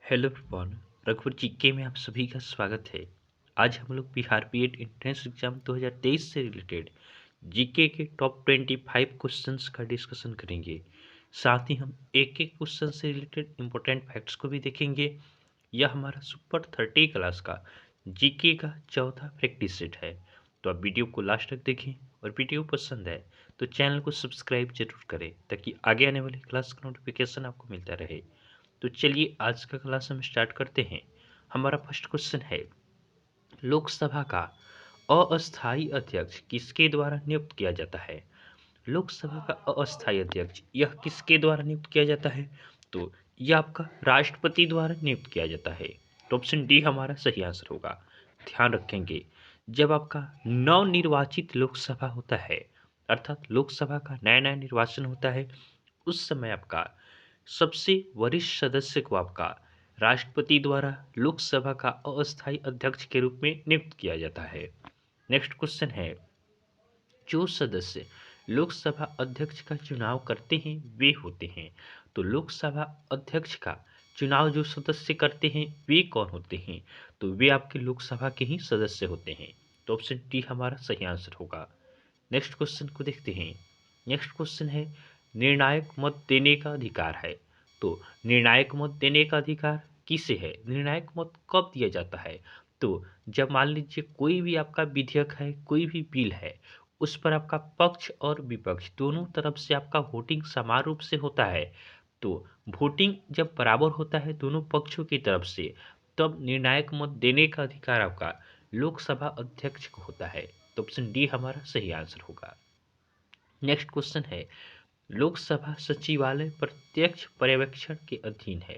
Hello everyone. रघुवर GK में आप सभी का स्वागत है। आज हम लोग बिहार बीएड एंट्रेंस एग्जाम 2023 से रिलेटेड जीके के टॉप 25 क्वेश्चंस का डिस्कशन करेंगे। साथ ही हम एक एक क्वेश्चन से रिलेटेड इंपॉर्टेंट फैक्ट्स को भी देखेंगे। यह हमारा सुपर 30 क्लास का जीके का चौथा प्रैक्टिस सेट है। तो आप वीडियो को लास्ट तक देखें और वीडियो पसंद है तो चैनल को सब्सक्राइब जरूर करें ताकि आगे आने वाली क्लास का नोटिफिकेशन आपको मिलता रहे। तो चलिए आज का क्लास हम स्टार्ट करते हैं। हमारा फर्स्ट क्वेश्चन है, लोकसभा का अस्थायी अध्यक्ष किसके द्वारा नियुक्त किया जाता है? लोकसभा का अस्थायी अध्यक्ष यह किसके द्वारा नियुक्त किया जाता है? तो यह आपका राष्ट्रपति द्वारा नियुक्त किया जाता है। तो ऑप्शन डी हमारा सही आंसर होगा। ध्यान रखेंगे, जब आपका नवनिर्वाचित लोकसभा होता है, अर्थात लोकसभा का नया नया निर्वाचन होता है, उस समय आपका सबसे वरिष्ठ सदस्य को आपका राष्ट्रपति द्वारा लोकसभा का अस्थायी अध्यक्ष के रूप में नियुक्त किया जाता है। नेक्स्ट क्वेश्चन है, जो सदस्य लोकसभा अध्यक्ष का चुनाव करते हैं वे होते हैं। तो लोकसभा अध्यक्ष का चुनाव जो सदस्य करते हैं वे कौन होते हैं? तो वे आपके लोकसभा के ही सदस्य होते हैं। तो ऑप्शन डी हमारा सही आंसर होगा। नेक्स्ट क्वेश्चन को देखते हैं। नेक्स्ट क्वेश्चन है, निर्णायक मत देने का अधिकार है। तो निर्णायक मत देने का अधिकार किसे है? निर्णायक मत कब दिया जाता है? तो जब मान लीजिए कोई भी आपका विधेयक है, कोई भी बिल है, उस पर आपका पक्ष और विपक्ष दोनों तरफ से आपका वोटिंग समान रूप से होता है। तो वोटिंग जब बराबर होता है दोनों पक्षों की तरफ से, तब निर्णायक मत देने का अधिकार आपका लोकसभा अध्यक्ष को होता है। तो ऑप्शन डी हमारा सही आंसर होगा। नेक्स्ट क्वेश्चन है, लोकसभा सचिवालय प्रत्यक्ष पर्यवेक्षण के अधीन है।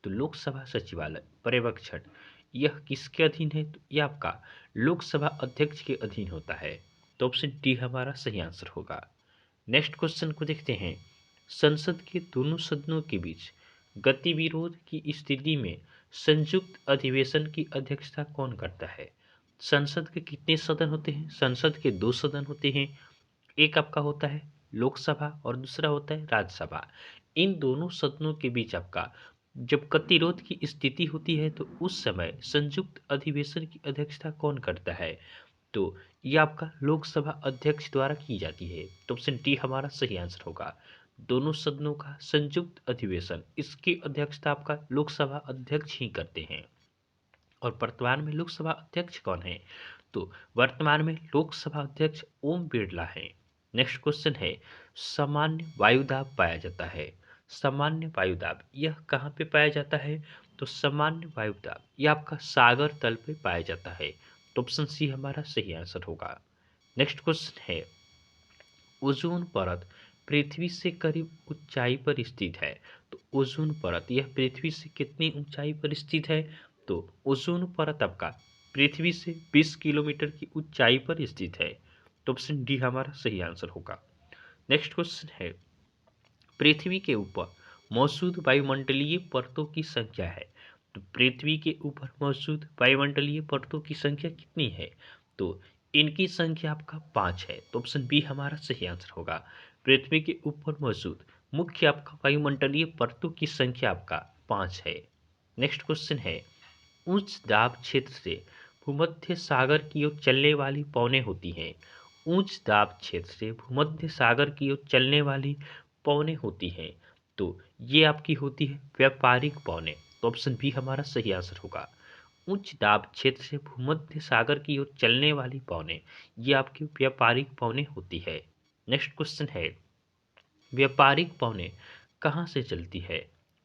तो लोकसभा सचिवालय पर्यवेक्षण यह किसके अधीन है? तो यह आपका लोकसभा अध्यक्ष के अधीन होता है। तो ऑप्शन डी हमारा सही आंसर होगा। नेक्स्ट क्वेश्चन को देखते हैं, संसद के दोनों सदनों के बीच गतिविरोध की स्थिति में संयुक्त अधिवेशन की अध्यक्षता कौन करता है? संसद के कितने सदन होते हैं? संसद के दो सदन होते हैं। एक आपका होता है लोकसभा और दूसरा होता है राज्यसभा। इन दोनों सदनों के बीच आपका जब गतिरोध की स्थिति होती है तो उस समय संयुक्त अधिवेशन की अध्यक्षता कौन करता है? तो ये आपका लोकसभा अध्यक्ष द्वारा की जाती है। तो ऑप्शन डी हमारा सही आंसर होगा। दोनों सदनों का संयुक्त अधिवेशन, इसकी अध्यक्षता आपका लोकसभा अध्यक्ष ही करते हैं। और वर्तमान में लोकसभा अध्यक्ष कौन है? तो वर्तमान में लोकसभा अध्यक्ष ओम बिरला है। नेक्स्ट क्वेश्चन है, सामान्य वायुदाब पाया जाता है। सामान्य वायुदाब यह कहाँ पे पाया जाता है? तो सामान्य वायुदाब यह आपका सागर तल पे पाया जाता है। तो ऑप्शन सी हमारा सही आंसर होगा। नेक्स्ट क्वेश्चन है, ओजोन परत पृथ्वी से करीब ऊंचाई पर स्थित है। तो ओजोन परत यह पृथ्वी से कितनी ऊंचाई पर स्थित है? तो ओजोन परत आपका पृथ्वी से 20 किलोमीटर की ऊंचाई पर स्थित है। तो ऑप्शन डी हमारा सही आंसर होगा। नेक्स्ट क्वेश्चन है, पृथ्वी के ऊपर मौजूद वायुमंडलीय परतों की संख्या है। तो पृथ्वी के ऊपर मौजूद वायुमंडलीय परतों की संख्या कितनी है? तो इनकी संख्या आपका 5 है। तो ऑप्शन बी हमारा सही आंसर होगा। पृथ्वी के ऊपर मौजूद मुख्य आपका वायुमंडलीय परतों की संख्या आपका 5 है। नेक्स्ट क्वेश्चन है, उच्च दाब क्षेत्र से भूमध्य सागर की ओर चलने वाली पवनें होती हैं। उच्च दाब क्षेत्र से भूमध्य सागर की ओर चलने वाली पवनें होती हैं। तो ये आपकी होती है व्यापारिक पवनें। तो ऑप्शन बी हमारा सही आंसर होगा। उच्च दाब क्षेत्र से भूमध्य सागर की ओर चलने वाली पवनें ये आपकी व्यापारिक पवनें होती है। नेक्स्ट क्वेश्चन है, व्यापारिक पवनें कहाँ से चलती है?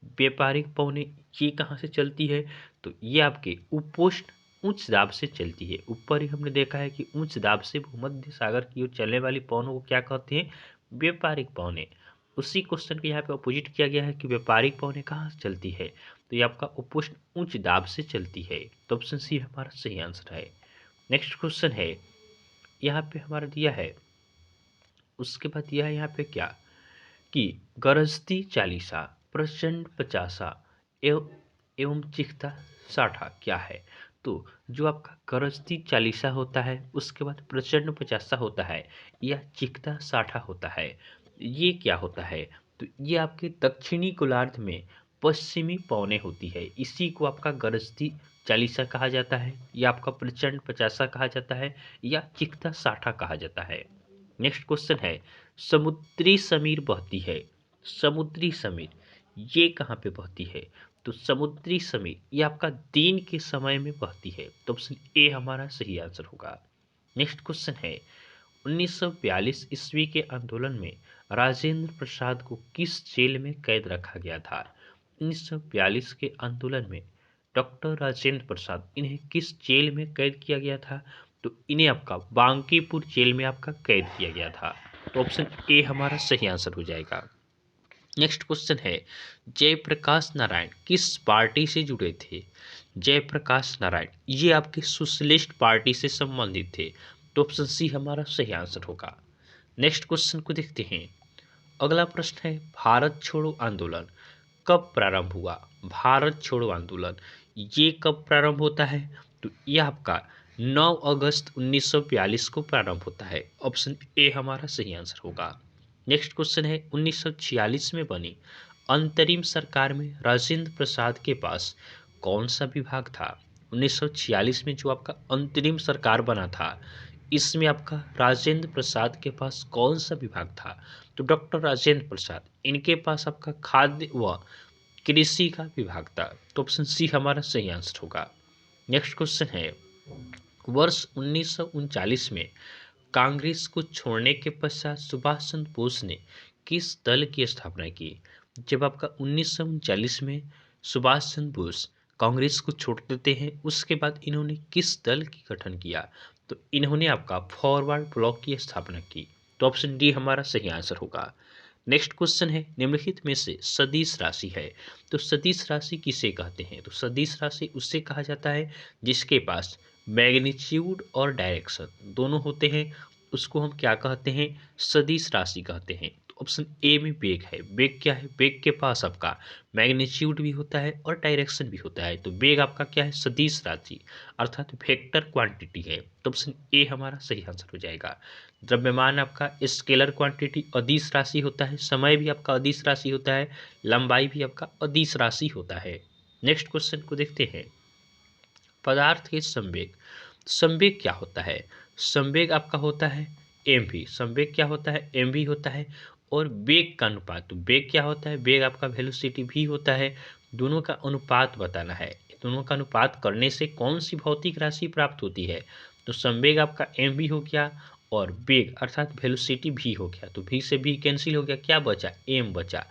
व्यापारिक पवनें ये कहाँ से चलती है? तो ये आपके उपोष्ण उच्च दाब से चलती है। ऊपर ही हमने देखा है कि उच्च दाब से भूमध्य सागर की ओर चलने वाली पवनों को क्या कहते हैं? व्यापारिक पवनें। उसी क्वेश्चन के यहाँ पे अपोजिट किया गया है कि व्यापारिक पवनें कहाँ से चलती है? तो ये आपका उपोष्ण उच्च दाब से चलती है। तो ऑप्शन सी हमारा सही आंसर है। नेक्स्ट क्वेश्चन है, यहाँ पे हमारा दिया है, उसके बाद दिया है यहाँ पे क्या कि गरजती चालीसा, प्रचंड पचासा एवं एवं चिखता साठा क्या है? तो जो आपका गरजती चालीसा होता है, उसके बाद प्रचंड पचासा होता है, या चिखता साठा होता है, ये क्या होता है? तो ये आपके दक्षिणी गोलार्ध में पश्चिमी पौने होती है। इसी को आपका गरजती चालीसा कहा जाता है, या आपका प्रचंड पचासा कहा जाता है, या चिकता साठा कहा जाता है। नेक्स्ट क्वेश्चन है, समुद्री समीर बहती है। समुद्री समीर ये कहाँ पे बहती है? तो समुद्री समीर ये आपका दिन के समय में बहती है। तो ऑप्शन ए हमारा सही आंसर होगा। नेक्स्ट क्वेश्चन है, 1942 ईस्वी के आंदोलन में राजेंद्र प्रसाद को किस जेल में कैद रखा गया था? 1942 के आंदोलन में डॉक्टर राजेंद्र प्रसाद इन्हें किस जेल में कैद किया गया था? तो इन्हें आपका बांकीपुर जेल में आपका कैद किया गया था। तो ऑप्शन ए हमारा सही आंसर हो जाएगा। नेक्स्ट क्वेश्चन है, जयप्रकाश नारायण किस पार्टी से जुड़े थे? जयप्रकाश नारायण ये आपके सोशलिस्ट पार्टी से संबंधित थे। तो ऑप्शन सी हमारा सही आंसर होगा। नेक्स्ट क्वेश्चन को देखते हैं। अगला प्रश्न है, भारत छोड़ो आंदोलन कब प्रारंभ हुआ? भारत छोड़ो आंदोलन ये कब प्रारंभ होता है? तो ये आपका 9 अगस्त 1942 को प्रारंभ होता है। ऑप्शन ए हमारा सही आंसर होगा। नेक्स्ट क्वेश्चन है, 1946 में बनी अंतरिम सरकार में राजेंद्र प्रसाद के पास कौन सा विभाग था? 1946 में जो आपका अंतरिम सरकार बना था, इसमें आपका राजेंद्र प्रसाद के पास कौन सा विभाग था? तो डॉक्टर राजेंद्र प्रसाद इनके पास आपका खाद्य व कृषि का विभाग था। तो ऑप्शन सी हमारा सही आंसर होगा। नेक्स्ट क्वेश्चन है, वर्ष 1939 में कांग्रेस को छोड़ने के पश्चात सुभाष चंद्र बोस ने किस दल की स्थापना की? जब आपका 1939 में सुभाष चंद्र बोस कांग्रेस को छोड़ देते हैं, उसके बाद इन्होंने किस दल की गठन किया? तो इन्होंने आपका फॉरवर्ड ब्लॉक की स्थापना की। तो ऑप्शन डी हमारा सही आंसर होगा। नेक्स्ट क्वेश्चन है, निम्नलिखित में से सदिश राशि है। तो सदिश राशि किसे कहते हैं? तो सदिश राशि उससे कहा जाता है जिसके पास मैग्नीट्यूड और डायरेक्शन दोनों होते हैं, उसको हम क्या कहते हैं? सदिश राशि कहते हैं। तो ऑप्शन ए में बेग है। बेग क्या है? बेग के पास आपका मैग्नीट्यूड भी होता है और डायरेक्शन भी होता है। तो बेग आपका क्या है? सदिश राशि अर्थात वेक्टर क्वांटिटी है। तो ऑप्शन ए हमारा सही आंसर हो जाएगा। द्रव्यमान आपका स्केलर क्वांटिटी अदिश राशि होता है, समय भी आपका अदिश राशि होता है, लंबाई भी आपका अदिश राशि होता है। नेक्स्ट क्वेश्चन को देखते हैं, पदार्थ के संवेग। संवेग क्या होता है? संवेग आपका होता है एम भी। संवेग क्या होता है? एम भी होता है। और वेग का अनुपात, तो वेग क्या होता है? वेग आपका वेलोसिटी भी होता है। दोनों का अनुपात बताना है। दोनों का अनुपात करने से कौन सी भौतिक राशि प्राप्त होती है? तो संवेग आपका एम भी हो गया और वेग अर्थात वेलोसिटी भी हो गया। तो भी से भी कैंसिल हो गया, क्या बचा? एम बचा।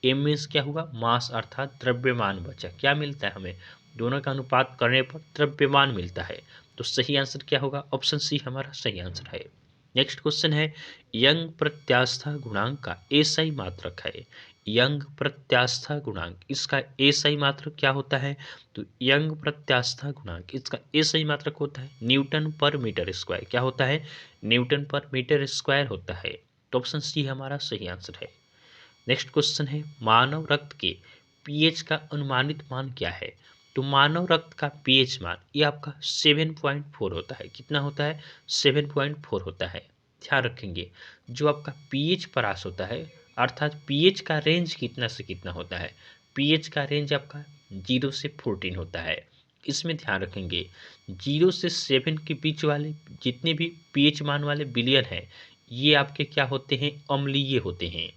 एम मीन्स क्या हुआ? मास अर्थात द्रव्यमान बचा। क्या मिलता है हमें? दोनों का अनुपात करने पर द्रव्यमान मिलता है। तो सही आंसर क्या होगा? ऑप्शन सी हमारा सही आंसर है। नेक्स्ट क्वेश्चन है, यंग प्रत्यास्था गुणांक का एसआई मात्रक है। यंग प्रत्यास्था गुणांक इसका एसआई मात्रक क्या होता है? तो यंग प्रत्यास्था गुणांक इसका एसआई मात्रक होता है न्यूटन पर मीटर स्क्वायर। क्या होता है? न्यूटन पर मीटर स्क्वायर होता है। तो ऑप्शन सी हमारा सही आंसर है। नेक्स्ट क्वेश्चन है, मानव रक्त के पीएच का अनुमानित मान क्या है? तो मानव रक्त का पीएच मान ये आपका 7.4 होता है। कितना होता है? 7.4 होता है। ध्यान रखेंगे, जो आपका पीएच परास होता है अर्थात पीएच का रेंज कितना से कितना होता है? पीएच का रेंज आपका 0 से 14 होता है। इसमें ध्यान रखेंगे 0 से 7 के बीच वाले जितने भी पीएच मान वाले बिलियन हैं, ये आपके क्या होते हैं? अम्लीय होते हैं।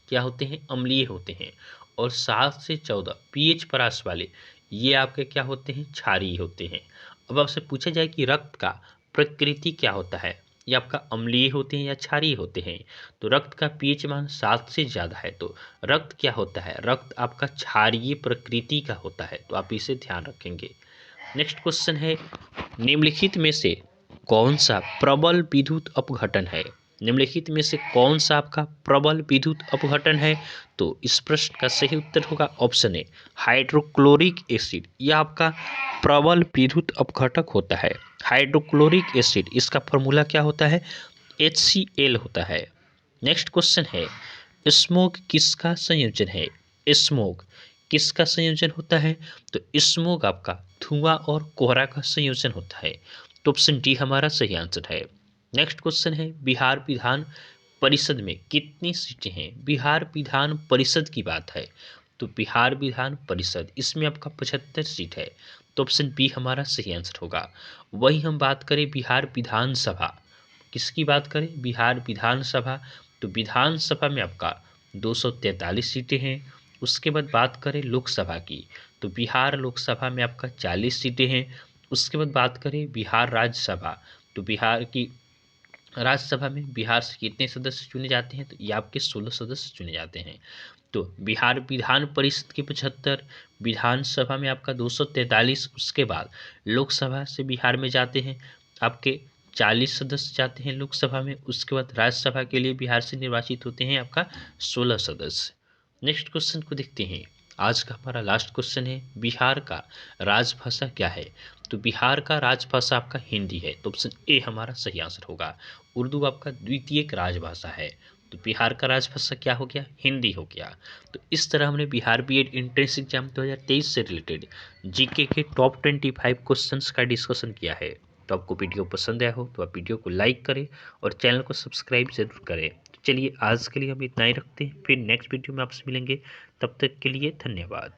क्या होते हैं? अम्लीय होते हैं। और 7 से 14 पीएच परास वाले ये आपके क्या होते हैं? क्षारीय होते हैं। अब आपसे पूछा जाए कि रक्त का प्रकृति क्या होता है, ये आपका अम्लीय होते हैं या क्षारीय होते हैं? तो रक्त का पीएच मान 7 से ज़्यादा है तो रक्त क्या होता है? रक्त आपका क्षारीय प्रकृति का होता है। तो आप इसे ध्यान रखेंगे। नेक्स्ट क्वेश्चन है, निम्नलिखित में से कौन सा प्रबल विद्युत अपघटन है? निम्नलिखित में से कौन सा आपका प्रबल विद्युत अपघटन है? तो इस प्रश्न का सही उत्तर होगा ऑप्शन ए हाइड्रोक्लोरिक एसिड। यह आपका प्रबल विद्युत अपघटक होता है। हाइड्रोक्लोरिक एसिड इसका फॉर्मूला क्या होता है? HCl होता है। नेक्स्ट क्वेश्चन है, स्मोक किसका संयोजन है? स्मोक किसका संयोजन होता है? तो स्मोक आपका धुआं और कोहरा का संयोजन होता है। तो ऑप्शन डी हमारा सही आंसर है। नेक्स्ट क्वेश्चन है, बिहार विधान परिषद में कितनी सीटें हैं? बिहार विधान परिषद की बात है तो बिहार विधान परिषद, इसमें आपका 75 सीट है, तो ऑप्शन बी हमारा सही आंसर होगा। वही हम बात करें बिहार विधानसभा, किसकी बात करें, बिहार विधानसभा, तो विधानसभा में आपका 243 सीटें हैं। उसके बाद बात करें लोकसभा की, तो बिहार लोकसभा में आपका 40 सीटें हैं। उसके बाद बात करें बिहार राज्यसभा, तो बिहार की राज्यसभा में बिहार से कितने सदस्य चुने जाते हैं, तो ये आपके 16 सदस्य चुने जाते हैं। तो बिहार विधान परिषद के 75, विधानसभा में आपका 243, उसके बाद लोकसभा से बिहार में जाते हैं आपके 40 सदस्य जाते हैं लोकसभा में। उसके बाद राज्यसभा के लिए बिहार से निर्वाचित होते हैं आपका 16 सदस्य। नेक्स्ट क्वेश्चन को देखते हैं। आज का हमारा लास्ट क्वेश्चन है, बिहार का राजभाषा क्या है, तो बिहार का राजभाषा आपका हिंदी है, तो ऑप्शन ए हमारा सही आंसर होगा। उर्दू आपका द्वितीय राजभाषा है, तो बिहार का राजभाषा क्या हो गया, हिंदी हो गया। तो इस तरह हमने बिहार बीएड एंट्रेंस एग्जाम 2023 से रिलेटेड जीके के टॉप 25 क्वेश्चंस का डिस्कशन किया है। तो आपको वीडियो पसंद आया हो तो आप वीडियो को लाइक करें और चैनल को सब्सक्राइब जरूर करें। तो चलिए आज के लिए हम इतना ही रखते हैं, फिर नेक्स्ट वीडियो में आपसे मिलेंगे, तब तक के लिए धन्यवाद।